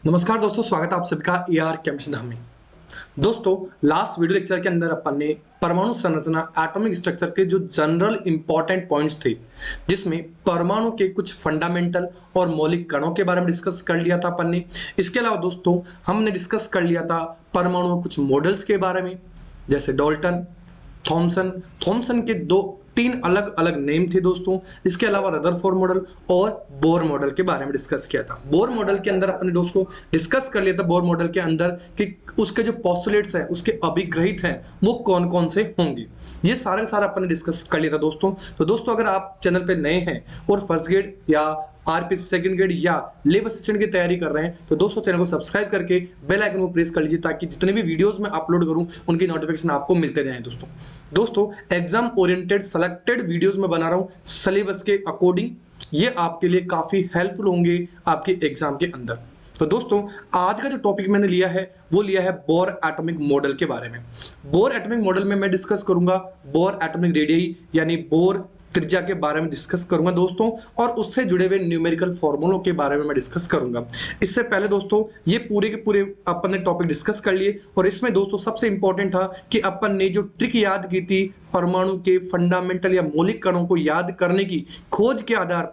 नमस्कार दोस्तों, स्वागत है आप सभी का ER केमिस्ट्री धाम में। दोस्तों, लास्ट वीडियो लेक्चर के अंदर अपन ने परमाणु संरचना एटॉमिक स्ट्रक्चर के जो जनरल इंपॉर्टेंट पॉइंट्स थे, जिसमें परमाणु के कुछ फंडामेंटल और मौलिक कणों के बारे में डिस्कस कर लिया था अपन ने। इसके अलावा दोस्तों हमने डिस्कस कर लिया था परमाणु कुछ मॉडल्स के बारे में, जैसे डाल्टन, थॉमसन के तीन अलग अलग नेम थे दोस्तों। इसके अलावा रदरफोर्ड मॉडल और बोर मॉडल के बारे में डिस्कस किया था। बोर मॉडल के अंदर अपने दोस्तों डिस्कस कर लिया था बोर मॉडल के अंदर कि उसके जो पोस्टुलेट्स हैं, उसके अभिग्रहित हैं, वो कौन कौन से होंगे। ये सारे अपन ने डिस्कस कर लिया था दोस्तों। तो दोस्तों अगर आप चैनल पे नए हैं और फर्स्ट ग्रेड या आरपी सेकंड ग्रेड या लेब असिस्टेंट की तैयारी कर रहे हैं, तो दोस्तों चैनल को सब्सक्राइब करके बेल आइकन को प्रेस कर लीजिए, ताकि जितने भी वीडियोस मैं अपलोड करूं उनकी नोटिफिकेशन आपको मिलते जाएं। दोस्तों एग्जाम ओरिएंटेड सेलेक्टेड वीडियोस में बना रहा हूं सिलेबस के अकॉर्डिंग। ये आपके लिए काफी हेल्पफुल होंगे आपके एग्जाम के अंदर। तो दोस्तों आज का जो टॉपिक मैंने लिया है वो लिया है बोर एटॉमिक मॉडल के बारे में। बोर एटॉमिक मॉडल में मैं डिस्कस करूंगा बोर एटॉमिक रेडियस यानी बोर त्रिज्या के बारे में डिस्कस करूंगा दोस्तों, और उससे जुड़े हुए न्यूमेरिकल फॉर्मूलों के बारे में मैं डिस्कस करूंगा। इससे पहले दोस्तों ये पूरे के पूरे अपन ने टॉपिक डिस्कस कर लिए, और इसमें दोस्तों सबसे इंपॉर्टेंट था कि अपन ने जो ट्रिक याद की थी परमाणु के फंडामेंटल या मौलिक कणों को याद करने की, खोज के आधार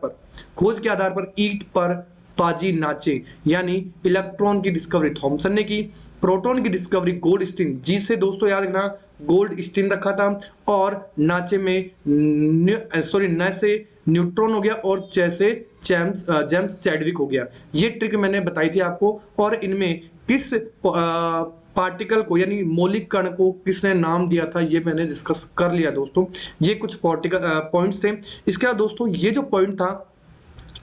पर ईंट पर बाजी नाचे, यानी इलेक्ट्रॉन की डिस्कवरी थॉमसन ने की, प्रोटॉन की डिस्कवरी गोल्डस्टीन, जी से दोस्तों याद रखना गोल्डस्टीन रखा था, और नाचे में न से न्यूट्रॉन हो गया और चे से जेम्स चैडविक हो गया। ये ट्रिक मैंने बताई थी आपको, और इनमें किस पार्टिकल को यानी मौलिक कण को किसने नाम दिया था ये मैंने डिस्कस कर लिया दोस्तों। ये कुछ पॉइंट्स थे। इसके बाद दोस्तों ये जो पॉइंट था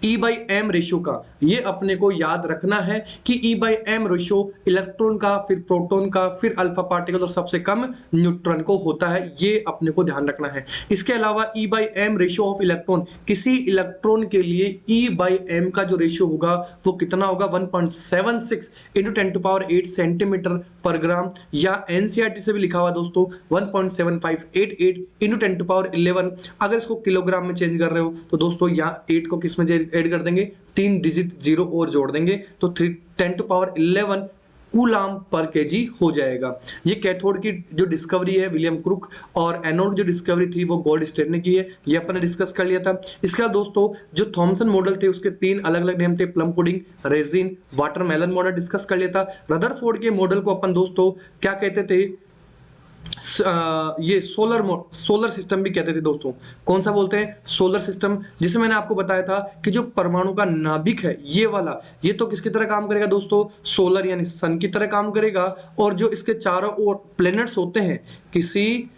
E/m रेशियो का, ये अपने को याद रखना है कि E/m रेशियो इलेक्ट्रॉन का, फिर प्रोटॉन का, फिर अल्फा पार्टिकल और सबसे कम न्यूट्रॉन को होता है। ये अपने को ध्यान रखना है। इसके अलावा E/m रेशियो ऑफ इलेक्ट्रॉन, किसी इलेक्ट्रॉन के लिए E/m का जो रेशियो होगा वो कितना होगा 1.76 × 10⁸ सेंटीमीटर पर ग्राम, या NCERT से भी लिखा हुआ दोस्तों 1.7588 × 10⁻11। अगर इसको किलोग्राम में चेंज कर रहे हो तो दोस्तों यहाँ 8 को किस में ऐड कर देंगे, 3 डिजिट 0 और जोड़ देंगे तो 10⁻11 कूलाम पर केजी हो जाएगा। ये कैथोड की जो डिस्कवरी है विलियम क्रुक, और एनोड की जो डिस्कवरी थी वो गोल्डस्टीन ने की है। ये अपन ने डिस्कस कर लिया था। इसके बाद दोस्तों जो थॉमसन मॉडल थे उसके तीन अलग अलग नेम थे, plum pudding, resin, watermelon model discuss कर लिया था। रदरफोर्ड के मॉडल को अपन दोस्तों क्या कहते थे, ये सोलर सिस्टम भी कहते थे दोस्तों। कौन सा बोलते हैं, सोलर सिस्टम। जिसे मैंने आपको बताया था कि जो परमाणु का नाभिक है ये वाला, ये तो किसकी तरह काम करेगा दोस्तों, सोलर यानी सन की तरह काम करेगा। और जो इसके चारों ओर प्लैनेट्स होते हैं, किसी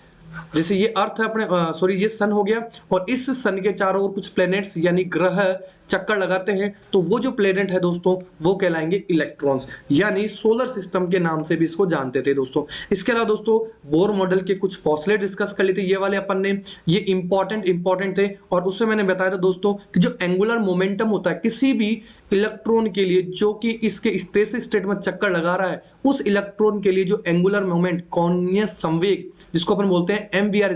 जैसे ये अर्थ है अपने ये सन हो गया, और इस सन के चारों ओर कुछ प्लैनेट्स यानी ग्रह चक्कर लगाते हैं, तो वो जो प्लैनेट है दोस्तों वो कहलाएंगे इलेक्ट्रॉन्स, यानी सोलर सिस्टम के नाम से भी इसको जानते थे दोस्तों। इसके अलावा दोस्तों बोर मॉडल के कुछ पोस्टुलेट डिस्कस कर लिए थे, ये वाले अपन ने, ये इंपॉर्टेंट थे। और उससे मैंने बताया था दोस्तों कि जो एंगुलर मोमेंटम होता है किसी भी इलेक्ट्रॉन के लिए जो कि इसके स्टेसिस स्टेट में चक्कर लगा रहा है, उस इलेक्ट्रॉन के लिए जो एंगुलर मोमेंट कोणीय संवेग जिसको अपन बोलते हैं mvr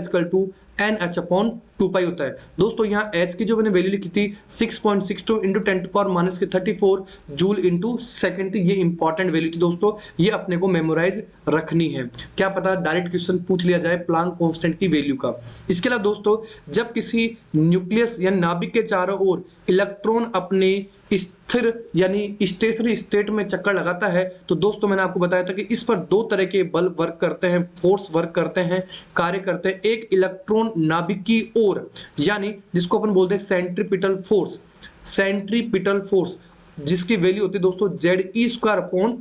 = nh/2π होता है दोस्तों। यहाँ h की जो मैंने वैल्यू लिखी थी 6.62 × 10⁻34 जूल × सेकंड थी। ये इंपॉर्टेंट वैल्यू थी दोस्तों, ये अपने को मेमोराइज रखनी है, क्या पता डायरेक्ट क्वेश्चन पूछ लिया जाए प्लांक कांस्टेंट की वैल्यू का। इसके अलावा दोस्तों जब किसी न्यूक्लियस या नाभिक के चारों ओर इलेक्ट्रॉन अपने स्थिर यानी स्टेशनरी स्टेट में चक्कर लगाता है, तो दोस्तों मैंने आपको बताया था कि इस पर दो तरह के बल वर्क करते हैं, फोर्स वर्क करते हैं, कार्य करते हैं। एक इलेक्ट्रॉन नाभिक की ओर, यानी जिसको अपन बोलते हैं सेंट्रीपिटल फोर्स, जिसकी वैल्यू होती है दोस्तों Ze²/r²।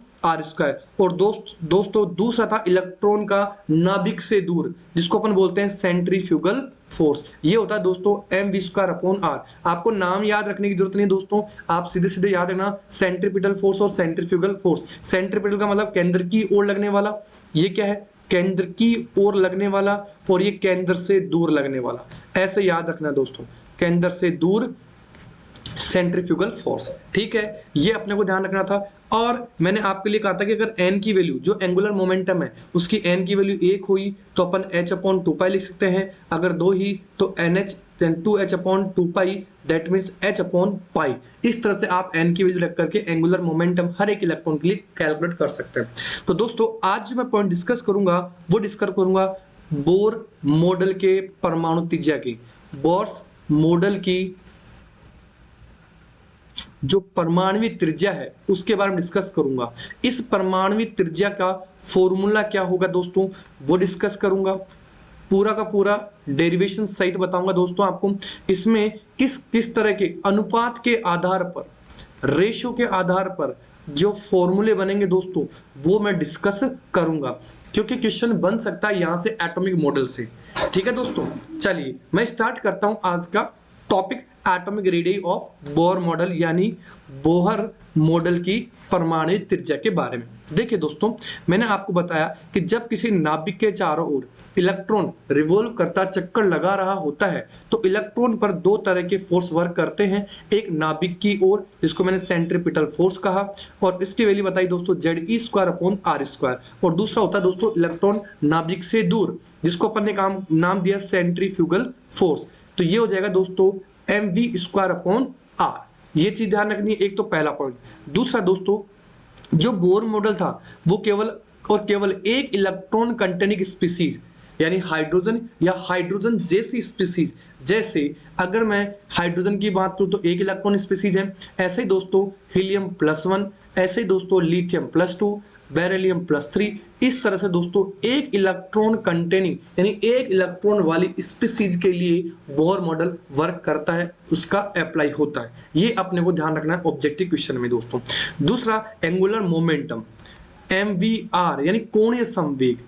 और दोस्तों दूसरा था इलेक्ट्रॉन का नाभिक से दूर, जिसको अपन बोलते हैं सेंट्रीफ्यूगल फोर्स। ये होता है दोस्तों mv²/r। आपको नाम याद रखने की जरूरत नहीं दोस्तों, आप सीधे सीधे याद रखना सेंट्रीपिटल फोर्स और सेंट्रीफ्यूगल फोर्स। सेंट्रीपिटल का मतलब केंद्र की ओर लगने वाला, ये क्या है केंद्र की ओर लगने वाला, और ये केंद्र से दूर लगने वाला। ऐसे याद रखना दोस्तों, केंद्र से दूर सेंट्रीफ्यूगल फोर्स, ठीक है, ये अपने को ध्यान रखना था। और मैंने आपके लिए कहा था कि अगर n की वैल्यू जो एंगुलर मोमेंटम है उसकी n की वैल्यू 1 हुई तो अपन h/2π लिख सकते हैं, अगर 2 ही तो nh 2h/2π that means h upon pi. इस तरह से आप n की वैल्यू रख करके एंगुलर मोमेंटम हर एक इलेक्ट्रॉन के लिए कैलकुलेट कर सकते हैं। तो दोस्तों आज जो मैं पॉइंट डिस्कस करूंगा वो डिस्कस करूंगा बोर मॉडल के परमाणु त्रिज्या की। बोर्स मॉडल की जो परमाणु त्रिज्या है उसके बारे में डिस्कस करूंगा। इस परमाणु त्रिज्या का फॉर्मूला क्या होगा दोस्तों वो डिस्कस करूंगा। पूरा का पूरा डेरिवेशन सहित बताऊंगा दोस्तों आपको। इसमें किस किस तरह के अनुपात के आधार पर, रेशो के आधार पर जो फॉर्मूले बनेंगे दोस्तों वो मैं डिस्कस करूंगा, क्योंकि क्वेश्चन बन सकता है यहां से एटॉमिक मॉडल से। ठीक है दोस्तों, चलिए मैं स्टार्ट करता हूं आज का topic atomic radius of Bohr model, यानी बोहर मॉडल की परमाणु त्रिज्या के बारे में। देखिए दोस्तों, मैंने आपको बताया कि जब किसी नाभिक के चारों ओर इलेक्ट्रॉन रिवॉल्व करता चक्कर लगा रहा होता है तो इलेक्ट्रॉन पर दो तरह के फोर्स वर्क करते हैं। एक नाभिक की ओर जिसको मैंने सेंट्रीपिटल फोर्स कहा और इसकी वैल्यू बताई दोस्तों Ze² अपॉन R², और दूसरा होता है दोस्तों इलेक्ट्रॉन नाभिक से दूर जिसको अपन ने नाम दिया सेंट्रीफ्यूगल फोर्स। तो ये हो जाएगा दोस्तों mv² अपॉन R। ये चीज ध्यान रखनी है, एक तो पहला पॉइंट। दूसरा दोस्तों, जो बोर मॉडल था वो केवल और केवल एक इलेक्ट्रॉन कंटेनिंग स्पीसीज यानी हाइड्रोजन या हाइड्रोजन जैसी स्पीसीज, जैसे अगर मैं हाइड्रोजन की बात करूं तो एक इलेक्ट्रॉन स्पीसीज है, ऐसे ही दोस्तों हीलियम +1, ऐसे ही दोस्तों लिथियम +2, बेरिलियम +3, इस तरह से दोस्तों एक इलेक्ट्रॉन कंटेनिंग यानी एक इलेक्ट्रॉन वाली स्पीसीज के लिए बोर मॉडल वर्क करता है, उसका अप्लाई होता है। ये अपने को ध्यान रखना है ऑब्जेक्टिव क्वेश्चन में दोस्तों। दूसरा एंगुलर मोमेंटम MVR यानी कोणीय संवेग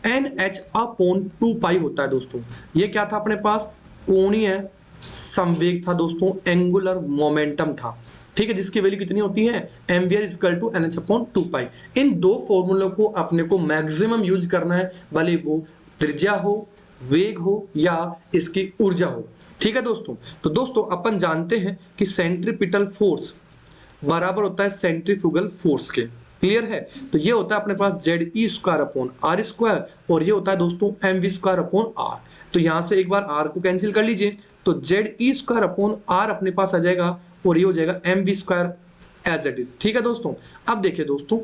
NH अपॉन 2π होता है दोस्तों। ये क्या था अपने पास, कोणीय संवेग था दोस्तों, एंगुलर मोमेंटम था। ठीक है, जिसकी वैल्यू कितनी होती है mvr = NH अपॉन 2π। इन दो फॉर्मूलों को अपने को मैक्सिमम यूज करना है, भले वो त्रिज्या हो, वेग हो या इसकी ऊर्जा हो। ठीक है दोस्तों, तो दोस्तों अपन जानते हैं कि सेंट्रीपिटल फोर्स बराबर होता है सेंट्रीफ्यूगल फोर्स के। क्लियर है, तो ये होता है अपने पास Ze² अपॉन R² और ये होता है दोस्तों mv² अपॉन R। तो यहां से एक बार R को कैंसिल कर लीजिए तो Ze² अपॉन R अपने पास आ जाएगा और ये हो जाएगा mv² एज इट इज। ठीक है दोस्तों, अब देखिए दोस्तों,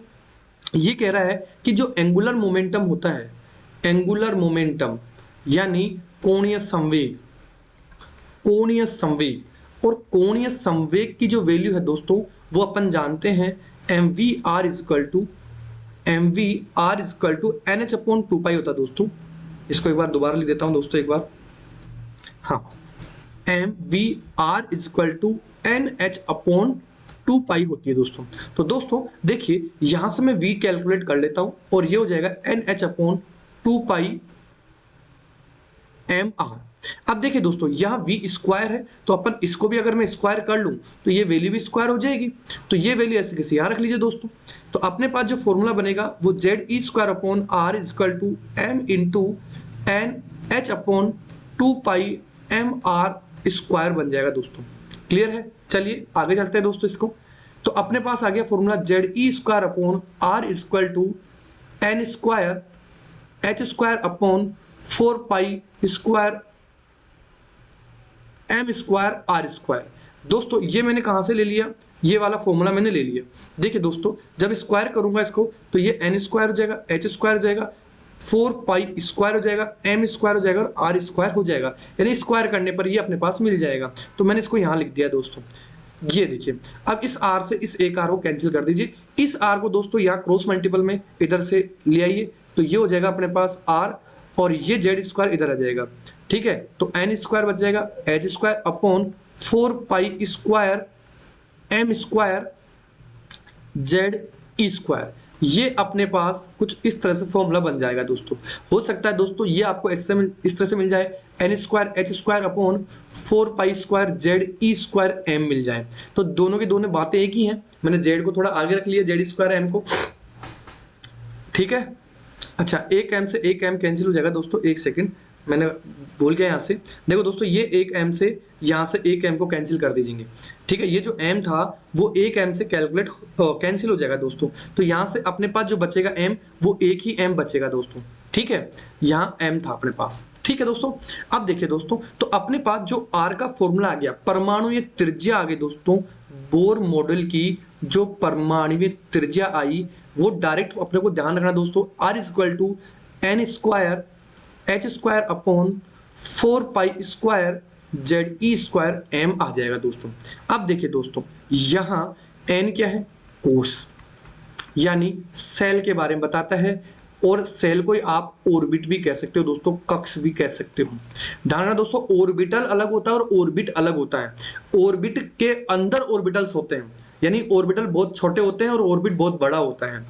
ये कह रहा है कि जो एंगुलर मोमेंटम होता है, एंगुलर मोमेंटम यानी कोणीय संवेग, कोणीय संवेग और कोणीय संवेग की जो वैल्यू है दोस्तों वो अपन जानते हैं mvr = NH अपॉन 2π होता है दोस्तों। इसको एक बार दोबारा लिख देता हूं दोस्तों एक बार, हाँ, mvr = NH अपॉन 2π होती है दोस्तों। तो दोस्तों देखिए यहां से मैं v कैलकुलेट कर लेता हूं और ये हो जाएगा NH अपॉन 2π mr। अब देखिए दोस्तों यहाँ v² है तो अपन इसको भी अगर मैं स्क्वायर कर लूं तो ये वैल्यू भी स्क्वायर हो जाएगी, तो ये वैल्यू ऐसे कैसे यहाँ रख लीजिए दोस्तों। तो अपने पास जो फॉर्मूला बनेगा वो Ze² upon R = m × NH upon 2π mr² बन जाएगा दोस्तों। क्लियर है, चलिए आगे चलते हैं दोस्तों इसको। तो अपने पास आ गया formula Ze² upon R = n² h² upon 4π² m² दोस्तों ये मैंने कहां से ले लिया, ये वाला फॉर्मूला मैंने ले लिया। देखिए दोस्तों जब स्क्वायर करूंगा इसको तो ये n² हो जाएगा, h² हो जाएगा, 4π² हो जाएगा, m² हो जाएगा और r² हो जाएगा, यानी स्क्वायर करने पर ये अपने पास मिल जाएगा। तो मैंने इसको यहाँ लिख दिया दोस्तों। ये देखिए अब इस r से इस एक r को कैंसिल कर दीजिए, इस r को दोस्तों यहाँ क्रॉस मल्टीपल में इधर से ले आइए तो ये हो जाएगा अपने पास r और ये Z² इधर आ जाएगा। ठीक है, तो n² बच जाएगा h² अपॉन 4π² m² Ze²। ये अपने पास कुछ इस तरह से फॉर्मूला बन जाएगा दोस्तों। हो सकता है दोस्तों ये आपको इस तरह से मिल जाए n² h² upon 4π² Ze² m मिल जाए। तो दोनों की दोनों बातें एक ही हैं, मैंने Z को थोड़ा आगे रख लिया, Ze² m को। ठीक है, अच्छा एक m से एक m कैंसिल हो जाएगा दोस्तों, एक सेकंड मैंने बोल गया यहाँ से। देखो दोस्तों ये एक m से यहाँ से एक m को कैंसिल कर दीजिए। ठीक है, ये जो m था वो एक m से कैंसिल हो जाएगा दोस्तों। तो यहाँ से अपने पास जो बचेगा m वो एक ही m बचेगा दोस्तों। ठीक है, यहाँ m था अपने पास। ठीक है दोस्तों। अब देखिए दोस्तों, तो अपने पास जो आर का फॉर्मूला आ गया, परमाणु त्रिज्या आ गई दोस्तों, बोर मॉडल की जो परमाणु त्रिज्या आई वो डायरेक्ट अपने को ध्यान रखना दोस्तों, R equal to N square H square upon 4 pi square Z E square M आ जाएगा दोस्तों। अब देखिए दोस्तों, यहां एन क्या है, कोस, यानी सेल के बारे में बताता है, और सेल को ही आप ऑर्बिट भी कह सकते हो दोस्तों, कक्ष भी कह सकते हो। ध्यान रखना दोस्तों, ऑर्बिटल अलग होता है और ऑर्बिट अलग होता है। ऑर्बिट के अंदर ऑर्बिटल्स होते हैं, यानी ऑर्बिटल बहुत छोटे होते हैं और ऑर्बिट बहुत बड़ा होता है।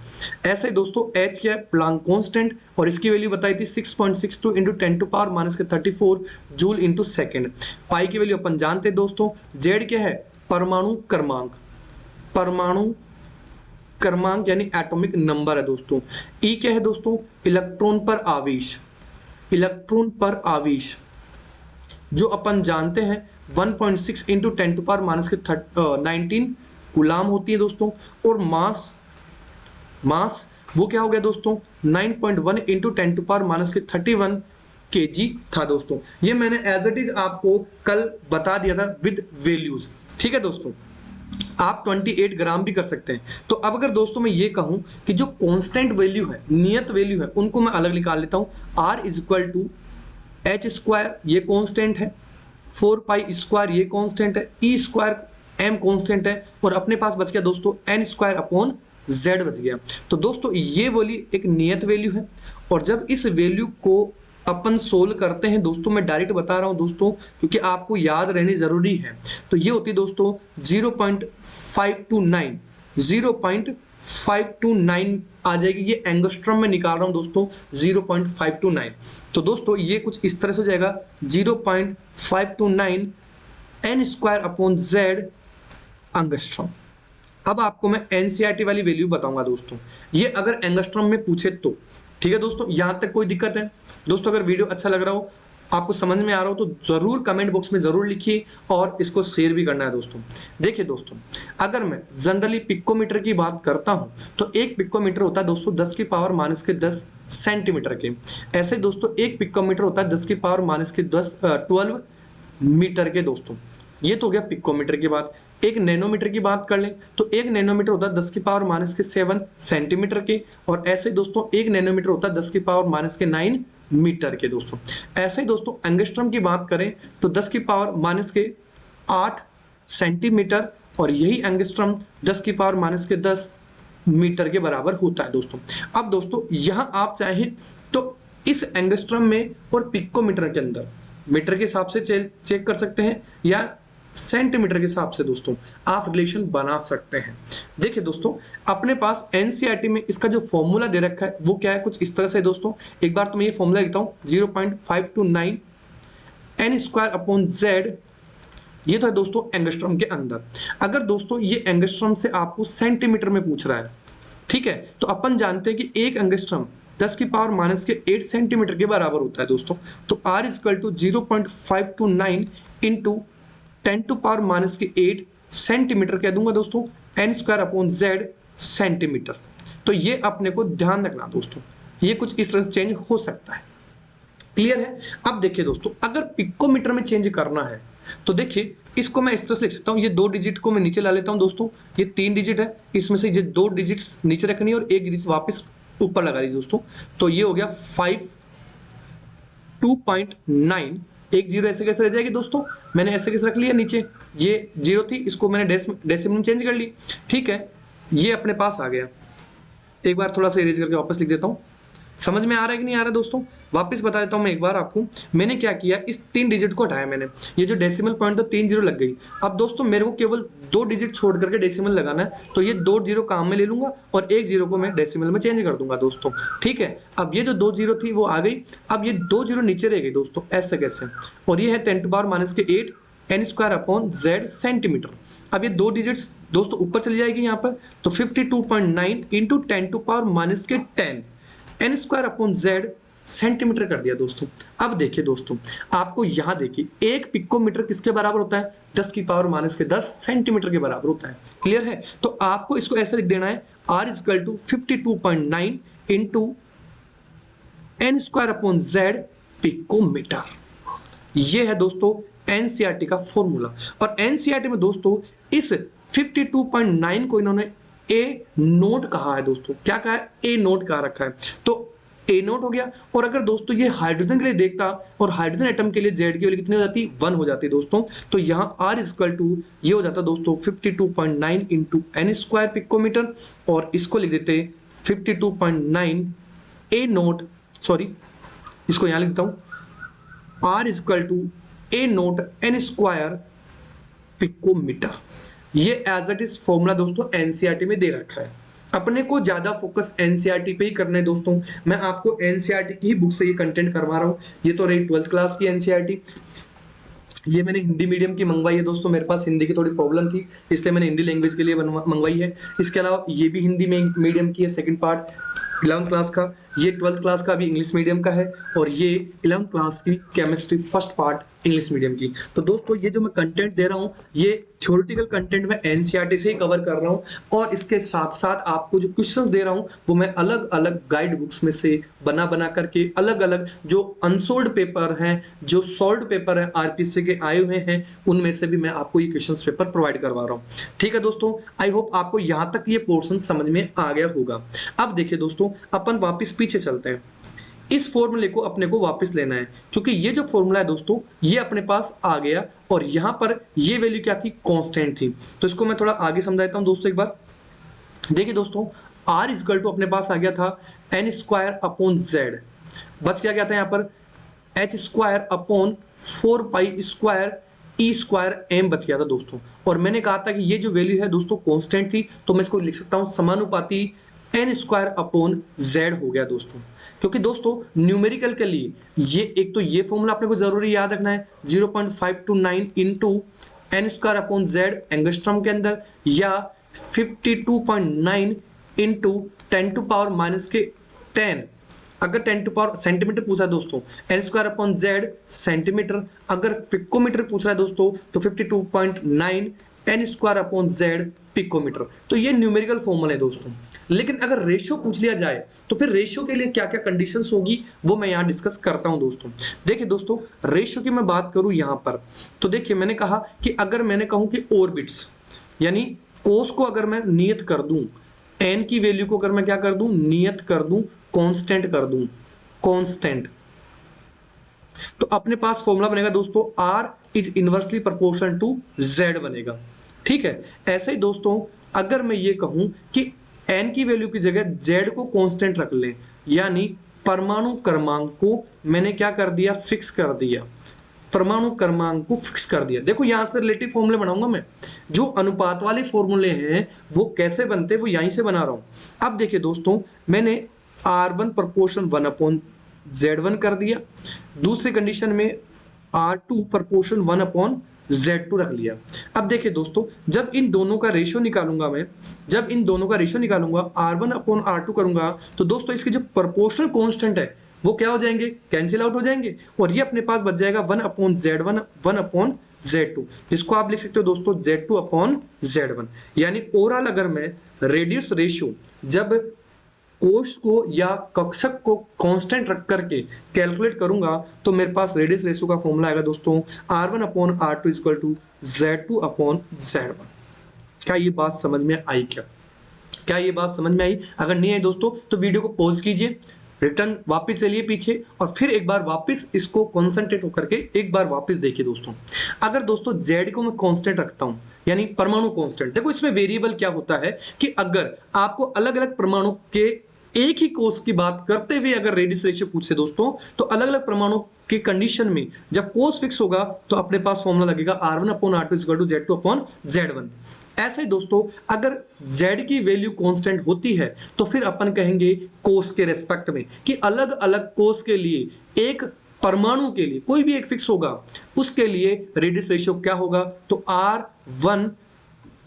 ऐसे दोस्तों एच क्या है, प्लांक कांस्टेंट, और इसकी वैल्यू बताई थी 6.62 इंटू 10⁻⁻34 जूल इंटू सेकेंड। पाई की वैल्यू अपन जानते हैं दोस्तों। जेड क्या है, परमाणु क्रमांक, परमाणु क्रमांक यानी एटॉमिक नंबर है दोस्तों। ई क्या है दोस्तों, इलेक्ट्रॉन पर आवेश, इलेक्ट्रॉन पर आवेश जो अपन जानते हैं 1.6 इंटू 10⁻⁻19 गुलाम होती है दोस्तों। और मास, मास वो क्या हो गया दोस्तों, 9.1 इंटू 10⁻31 kg था दोस्तों। ये मैंने एज इट इज आपको कल बता दिया था विद वैल्यूज, ठीक है दोस्तों। आप 28 ग्राम भी कर सकते हैं। तो अब अगर दोस्तों मैं ये कहूं कि जो कांस्टेंट वैल्यू है, नियत वैल्यू है, उनको मैं अलग निकाल लेता हूं। R is equal to h square, ये कांस्टेंट है, 4 पाई स्क्वायर ये कांस्टेंट है, ई स्क्वायर एम कांस्टेंट है, और अपने पास बच गया दोस्तों एन स्क्वायर अपॉन जेड बच गया। तो दोस्तों ये वाली एक नियत वैल्यू है, और जब इस वैल्यू को अपन सोल्व करते हैं दोस्तों, मैं डायरेक्ट बता रहा हूं दोस्तों क्योंकि आपको याद रहनी जरूरी है। तो ये होती है दोस्तों 0.529, 0.529 आ जाएगी। ये एंगस्ट्रॉम में निकाल रहा हूं दोस्तों 0.529। तो दोस्तों ये कुछ इस तरह से हो जाएगा 0.529 n square upon Z angstrom. अब आपको मैं एनसीईआरटी वाली वैल्यू बताऊंगा दोस्तों, ये अगर एंगस्ट्रॉम में पूछे तो। ठीक है दोस्तों, यहां तक कोई दिक्कत है दोस्तों? अगर वीडियो अच्छा लग रहा हो, आपको समझ में आ रहा हो, तो जरूर कमेंट बॉक्स में जरूर लिखिए, और इसको शेयर भी करना है दोस्तों। देखिए दोस्तों, अगर मैं जनरली पिकोमीटर की बात करता हूं तो एक पिकोमीटर होता है दोस्तों 10⁻⁻10 सेंटीमीटर के। ऐसे दोस्तों एक पिकोमीटर होता है 10⁻⁻12 मीटर के दोस्तों। ये तो हो गया पिकोमीटर की बात। एक नैनोमीटर की बात कर लें तो एक नैनोमीटर होता है 10⁻⁷ सेंटीमीटर के, और ऐसे दोस्तों एक नैनोमीटर होता है 10⁻⁹ मीटर के दोस्तों। ऐसे ही दोस्तों एंगस्ट्रॉम की बात करें तो 10⁻⁸ सेंटीमीटर, और यही एंगस्ट्रॉम 10⁻⁻10 मीटर के बराबर होता है दोस्तों। अब दोस्तों यहां आप चाहें तो इस एंगस्ट्रॉम में और पिकोमीटर के अंदर मीटर के हिसाब से चेक कर सकते हैं, या सेंटीमीटर के हिसाब से दोस्तों आप रिलेशन बना सकते हैं। देखिए दोस्तों, अपने पास एनसीईआरटी में इसका जो फॉर्मूला दे रखा है वो क्या है, कुछ इस तरह से दोस्तों। एक बार तो मैं ये फॉर्मूला लिखता हूं 0.529 एन स्क्वायर अपॉन जेड। ये तो है दोस्तों एंगस्ट्रॉम के अंदर। अगर दोस्तों ये एंगस्ट्रॉम से आपको सेंटीमीटर में पूछ रहा है, ठीक है, तो अपन जानते हैं कि एक एंगस्ट्रॉम 10⁻⁻8 सेंटीमीटर के बराबर होता है दोस्तों। तो R equal to 0.529 into 10⁻⁸ centimetre कह दूंगा दोस्तों, n square upon Z centimetre. तो ये अपने को ध्यान रखना दोस्तों, ये कुछ इस तरह से चेंज हो सकता है। क्लियर है? अब देखिए दोस्तों, अगर पिकोमीटर में चेंज करना है तो देखिए इसको मैं इस तरह से लिख सकता हूं। ये 2 डिजिट को मैं नीचे ला लेता हूं दोस्तों, ये 3 डिजिट है, इसमें से ये 2 डिजिट नीचे रखनी है और 1 डिजिट वापस ऊपर लगा लीजिए दोस्तों। तो ये हो गया 2.9, एक जीरो ऐसे कैसे रह जाएगी दोस्तों, मैंने ऐसे कैसे रख लिया, नीचे ये जीरो थी, इसको मैंने डेसिमल में चेंज कर ली। ठीक है, ये अपने पास आ गया। एक बार थोड़ा सा इरेज करके वापस लिख देता हूं। समझ में आ रहा है कि नहीं आ रहा है दोस्तों? वापस बता देता हूं मैं एक बार आपको। मैंने क्या किया, इस 3 डिजिट को हटाया मैंने, ये जो डेसिमल पॉइंट था 3 जीरो लग गई। अब दोस्तों मेरे को केवल 2 डिजिट छोड़ करके डेसिमल लगाना है, तो ये 2 जीरो काम में ले लूंगा और 1 जीरो को मैं डेसिमल में चेंज कर दूंगा दोस्तों। ठीक है, अब ये जो 2 जीरो थी वो आ गई, अब ये 2 जीरो नीचे रह गई दोस्तों, ऐसे कैसे, और ये है 10⁻⁻8 n square upon Z centimetre. अब ये 2 डिजिट्स दोस्तों ऊपर चली जाएगी यहाँ पर, तो 52.9 into 10⁻⁻10 n square upon Z centimetre कर दिया दोस्तों। अब देखिए दोस्तों, आपको यहां देखिए एक पिकोमीटर किसके बराबर होता है, 10⁻⁻10 सेंटीमीटर के बराबर होता है। क्लियर है? तो आपको इसको ऐसे लिख देना है, R is equal to 52.9 into n square upon Z picometre. ये है दोस्तों एनसीईआरटी का फॉर्मूला। और एनसीईआरटी में दोस्तों इस 52.9 को इन्होंने ए नोट कहा है दोस्तों। क्या कहा है? ए नोट कहा रखा है। तो ए नोट हो गया। और अगर दोस्तों ये हाइड्रोजन के लिए देखता और हाइड्रोजन एटम के लिए जेड की वैल्यू कितनी हो जाती? 1 हो जाती दोस्तों। तो यहाँ आर इक्वल टू ये हो जाता दोस्तों 52.9 इंटू एन स्क्वायर पिकोमीटर। और इसको लिख देते 52.9 ए नोट, सॉरी इसको यहाँ लिखता हूं R equal to a nought n square picometre. ये एज इट इज फॉर्मूला दोस्तों एनसीईआरटी में दे रखा है। अपने को ज्यादा फोकस एनसीईआरटी पे ही करना है दोस्तों। मैं आपको एनसीईआरटी की ही बुक से ये कंटेंट करवा रहा हूँ। ये तो रही 12th क्लास की एनसीईआरटी। ये मैंने हिंदी मीडियम की मंगवाई है दोस्तों। मेरे पास हिंदी की थोड़ी प्रॉब्लम थी, इसलिए मैंने हिंदी लैंग्वेज के लिए मंगवाई है। इसके अलावा ये भी हिंदी में मीडियम की है, सेकंड पार्ट 11th क्लास का। ये 12th क्लास का भी इंग्लिश मीडियम का है। और ये 11th क्लास की chemistry first part English medium की। तो दोस्तों ये जो मैं कंटेंट दे रहा हूँ ये थ्योरेटिकल कंटेंट मैं एनसीईआरटी से ही कवर कर रहा हूँ। और इसके साथ साथ आपको जो क्वेश्चंस दे रहा हूँ वो मैं अलग अलग गाइड बुक्स में से बना करके अलग अलग जो अनसोल्ड पेपर हैं, जो सॉल्व्ड पेपर है आरपीसी के आए हुए हैं, उनमें से भी मैं आपको ये क्वेश्चन पेपर प्रोवाइड करवा रहा हूँ। ठीक है दोस्तों, आई होप आपको यहाँ तक ये पोर्शन समझ में आ गया होगा। अब देखिए दोस्तों अपन वापस पीछे चलते हैं। इस फॉर्मूले को अपने को वापस लेना है, क्योंकि ये जो फॉर्मूला है दोस्तों ये अपने पास आ गया और यहां पर ये वैल्यू क्या थी? कांस्टेंट थी। तो इसको मैं थोड़ा आगे समझाता हूं दोस्तों। एक बार देखिए दोस्तों, आर इक्वल टू अपने पास आ गया था एन स्क्वायर अपॉन जेड। बच क्या था यहाँ पर? H square upon 4 pi square E square M बच गया था दोस्तों। और मैंने कहा था कि ये जो वैल्यू है दोस्तों कांस्टेंट थी, तो मैं इसको लिख सकता हूं समानुपाती एन स्क्वायर अपॉन जेड हो गया दोस्तों। क्योंकि दोस्तों न्यूमेरिकल के लिए ये एक तो ये फॉर्मूला अपने को जरूरी याद रखना है 0.529 into n square upon Z angstrom के अंदर, या 52.9 इंटू 10 टू पावर माइनस के 10। अगर 10 टू पावर सेंटीमीटर पूछा है दोस्तों, n square upon Z centimetre. अगर पिकोमीटर पूछ रहा है दोस्तों तो 52.9 n square upon Z picometre. तो ये न्यूमेरिकल फॉर्मूला है दोस्तों। लेकिन अगर रेशियो पूछ लिया जाए तो फिर रेशियो के लिए क्या क्या कंडीशंस होगी वो मैं यहाँ डिस्कस करता हूँ दोस्तों। देखिए दोस्तों, रेशियो की मैं बात करूँ यहाँ पर, तो देखिए मैंने कहा कि अगर मैंने कहूँ कि ऑर्बिट्स यानी कोस को अगर मैं नियत कर दूं, एन की वैल्यू को अगर मैं क्या कर दूं? नियत कर दूं, कांस्टेंट कर दूं, कांस्टेंट, तो अपने पास फॉर्मूला बनेगा दोस्तों R is inversely proportional to Z बनेगा। ठीक है। ऐसे ही दोस्तों अगर मैं ये कहूं कि एन की वैल्यू की जगह जेड को कांस्टेंट रख लें, यानी परमाणु क्रमांक को मैंने क्या कर दिया? फिक्स कर दिया। परमाणु क्रमांक को फिक्स कर दिया। देखो यहां से रिलेटिव फॉर्मूले बनाऊंगा मैं। जो अनुपात वाले फॉर्मूले हैं वो कैसे बनते हैं वो यहीं से बना रहा हूं। अब देखिए दोस्तों, मैंने R1 प्रोपोर्शन 1/Z1 कर दिया। दूसरी कंडीशन में R2 प्रोपोर्शन 1/Z2 रख लिया। अब देखिए दोस्तों, जब इन दोनों का रेशियो निकालूंगा मैं, जब इन दोनों का रेशियो निकालूंगा R1/R2 करूंगा, तो दोस्तों इसके जो प्रोपोर्शनल कांस्टेंट है वो क्या हो जाएंगे? कैंसिल आउट हो जाएंगे। और ये अपने पास बच जाएगा 1/Z1 1/Z2, जिसको आप लिख सकते हो दोस्तों Z2/Z1। यानी ओवरऑल अगर मैं रेडियस रेशियो जब कोष को या कक्षक को कांस्टेंट रख करके कैलकुलेट करूंगा तो मेरे पास रेडियस रेशियो का फॉर्मूला आएगा दोस्तों R1/R2 इक्वल टू Z2/Z1। क्या ये बात समझ में आई? क्या ये बात समझ में आई? अगर नहीं आई दोस्तों तो वीडियो को पॉज कीजिए, रिटर्न वापस चलिए पीछे और फिर एक बार वापस इसको कॉन्सेंट्रेट होकर के एक बार वापस देखिए दोस्तों। अगर दोस्तों Z को मैं कांस्टेंट रखता हूं यानी परमाणु कांस्टेंट, देखो इसमें वेरिएबल क्या होता है कि अगर आपको अलग अलग परमाणु के एक ही कोष की बात करते हुए अगर रेडियस रेशियो पूछे दोस्तों, तो अलग अलग परमाणु के कंडीशन में जब कोष फिक्स होगा तो अपने पास फॉर्मूला लगेगा R1/R2 इक्वल टू Z2/Z1। ऐसे ही दोस्तों अगर Z की वैल्यू कांस्टेंट होती है तो फिर अपन कहेंगे कोष के रेस्पेक्ट में कि अलग अलग कोष के लिए एक परमाणु के लिए कोई भी एक फिक्स होगा, उसके लिए रेडियस रेशियो क्या होगा? तो R1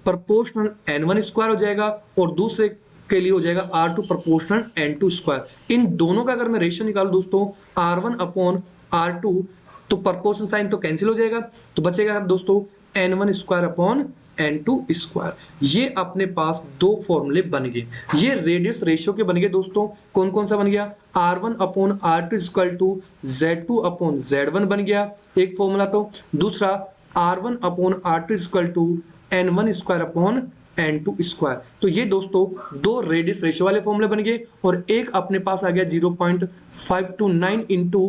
प्रोपोर्शनल N1 स्क्वायर हो जाएगा और दूसरे के लिए हो जाएगा R2 प्रोपोर्शनल N2 स्क्वायर। इन दोनों का अगर मैं रेशियो निकालूं दोस्तों R1/R2 तो प्रोपोर्शन साइन तो कैंसिल हो जाएगा, तो बचेगा दोस्तों N1 स्क्वायर अपॉन n2 ये अपने पास दो फॉर्मूले बन गए। ये रेडियस रेशियो के बन गए दोस्तों। कौन कौन सा बन गया? R1/R2 इक्वल टू Z2/Z1 बन गया एक फॉर्मूला। तो दूसरा R1/R2 इक्वल टू N1² तो ये दोस्तों दो रेडियस रेशियो वाले फॉर्मूले बन गए और एक अपने पास आ गया 0.529 इंटू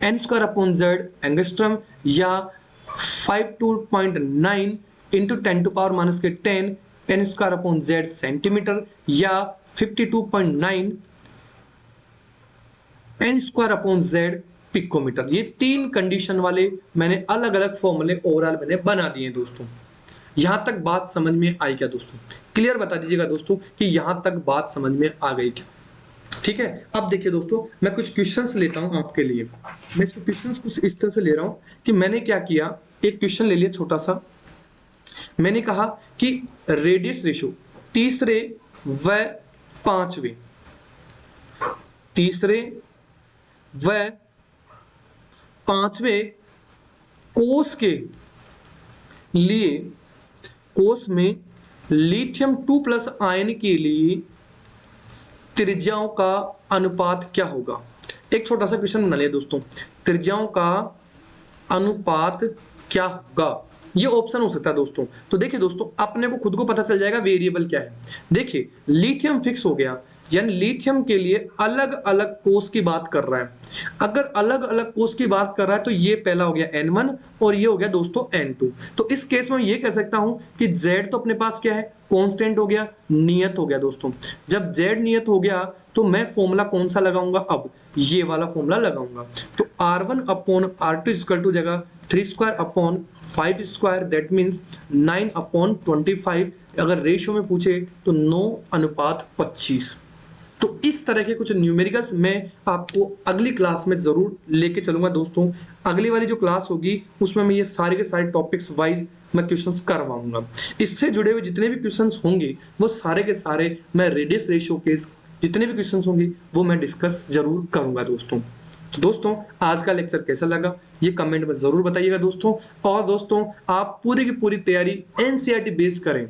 n²/z एंगस्ट्रम या 52.9 इंटू 10⁻⁻10 n²/z सेंटीमीटर या 52.9 n²/z पिकोमीटर। ये तीन कंडीशन वाले मैंने अलग अलग फॉर्मूले ओवरऑल मैंने बना दिए दोस्तों। यहां तक बात समझ में आई क्या दोस्तों? क्लियर बता दीजिएगा दोस्तों कि यहां तक बात समझ में आ गई क्या? ठीक है, अब देखिए दोस्तों मैं कुछ क्वेश्चंस लेता हूं आपके लिए। मैं इसको क्वेश्चंस कुछ इस तरह से ले रहा हूं कि मैंने क्या किया, एक क्वेश्चन ले लिया छोटा सा। मैंने कहा कि रेडियस रेशियो तीसरे व पांचवें कोष के लिए कोष में लिथियम 2+ आयन के लिए त्रिज्याओं का अनुपात क्या होगा? एक छोटा सा क्वेश्चन बना लिया दोस्तों, त्रिज्याओं का अनुपात क्या होगा? ये ऑप्शन हो सकता है दोस्तों। तो देखिए दोस्तों अपने को खुद को पता चल जाएगा वेरिएबल क्या है। देखिए लिथियम फिक्स हो गया, यानी लिथियम के लिए अलग अलग कोष की बात कर रहा है। अगर अलग अलग कोष की बात कर रहा है तो ये पहला हो गया N1 और ये हो गया दोस्तों N2। तो इस केस में ये कह सकता हूं कि Z तो अपने पास क्या है? कांस्टेंट हो गया, नियत हो गया दोस्तों। जब Z नियत हो गया तो मैं फॉर्मूला कौन सा लगाऊंगा? अब ये वाला फॉर्मूला लगाऊंगा। तो R1/R2 इक्वल टू जगह 3²/5², दैट मीन्स 9/25। अगर रेशियो में पूछे तो 9:25। तो इस तरह के कुछ न्यूमेरिकल्स मैं आपको अगली क्लास में जरूर लेके चलूंगा दोस्तों। अगली वाली जो क्लास होगी उसमें मैं ये सारे के सारे टॉपिक्स वाइज मैं क्वेश्चंस करवाऊंगा। इससे जुड़े हुए जितने भी क्वेश्चंस होंगे वो सारे के सारे मैं रेडियस रेशियो के जितने भी क्वेश्चंस होंगे वो मैं डिस्कस जरूर करूंगा दोस्तों। तो दोस्तों आज का लेक्चर कैसा लगा ये कमेंट में जरूर बताइएगा दोस्तों। और दोस्तों आप पूरी की पूरी तैयारी एनसीईआरटी बेस्ड करें।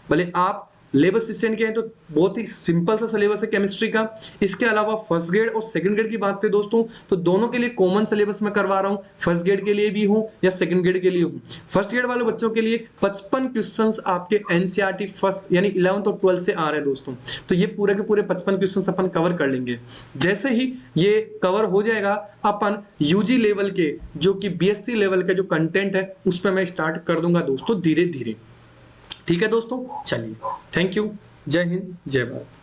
भले आप लेबर असिस्टेंट के हैं तो बहुत ही सिंपल सा सिलेबस है केमिस्ट्री का। इसके अलावा फर्स्ट ग्रेड और सेकंड ग्रेड की बात करें दोस्तों तो दोनों के लिए कॉमन सिलेबस मैं करवा रहा हूं। फर्स्ट ग्रेड के लिए भी हूं या सेकंड ग्रेड के लिए हूं। फर्स्ट ग्रेड वाले बच्चों के लिए 55 क्वेश्चंस आपके एनसीईआरटी फर्स्ट यानी 11th और 12th से आ रहे हैं दोस्तों। तो ये पूरे के पूरे 55 क्वेश्चंस अपन कवर कर लेंगे। जैसे ही ये कवर हो जाएगा अपन यूजी लेवल के जो कि बीएससी लेवल का जो कंटेंट है उस पर मैं स्टार्ट कर दूंगा दोस्तों धीरे धीरे। ठीक है दोस्तों, चलिए थैंक यू, जय हिंद जय भारत।